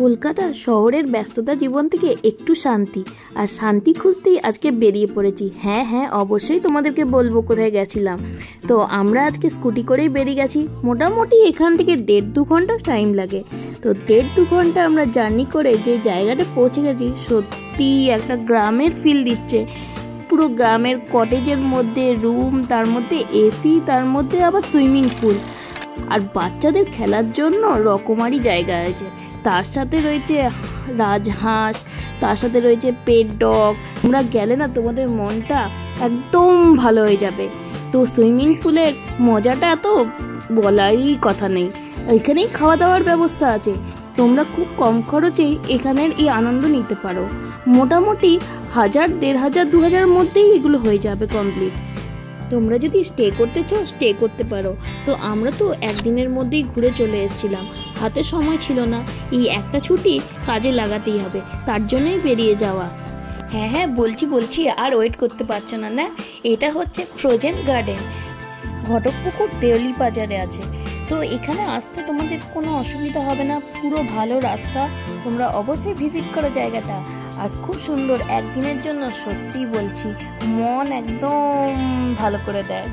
কলকাতা শহরের ব্যস্ততা জীবন থেকে একটু শান্তি আর শান্তি খুঁজতেই আজকে বেরিয়ে পড়েছি। হ্যাঁ, অবশ্যই তোমাদেরকে বলবো কোথায় গেছিলাম। তো আমরা আজকে স্কুটি করেই বেরিয়ে গেছি। মোটামুটি এখান থেকে 1.5-2 ঘন্টা টাইম লাগে। তো 1.5-2 ঘন্টা আমরা জার্নি করে যে জায়গাটা পৌঁছে গেছি, সত্যি একটা গ্রামের ফিল দিচ্ছে। পুরো গ্রামের কটেজের মধ্যে রুম, তার মধ্যে এসি, তার মধ্যে আবার সুইমিং পুল আর বাচ্চাদের খেলার জন্য রকমারি জায়গা আছে। তার সাথে রয়েছে রাজহাঁস, তার সাথে রয়েছে পেট ডগ। তোমরা গেলে না তোমাদের মনটা একদম ভালো হয়ে যাবে। তো সুইমিং পুলের মজাটা তো বলারই কথা নেই। এখানেই খাওয়া দাওয়ার ব্যবস্থা আছে। তোমরা খুব কম খরচেই এখানের এই আনন্দ নিতে পারো। মোটামুটি 1000, 1500, 2000 মধ্যেই এগুলো হয়ে যাবে কমপ্লিট। তোমরা যদি স্টে করতে চাও স্টে করতে পারো। তো আমরা তো একদিনের মধ্যেই ঘুরে চলে এসেছিলাম, হাতে সময় ছিল না। এই একটা ছুটি কাজে লাগাতেই হবে, তার জন্যই বেরিয়ে যাওয়া। হ্যাঁ বলছি আর ওয়েট করতে পারছো না? না, এটা হচ্ছে ফ্রোজেন গার্ডেন, ঘটকপুকুর দেওলি বাজারে আছে। তো এখানে আসতে তোমাদের কোনো অসুবিধা হবে না, পুরো ভালো রাস্তা। তোমরা অবশ্যই ভিজিট করো জায়গাটা, আর খুব সুন্দর। একদিনের জন্য সত্যি বলছি মন একদম ভালো করে দেয়।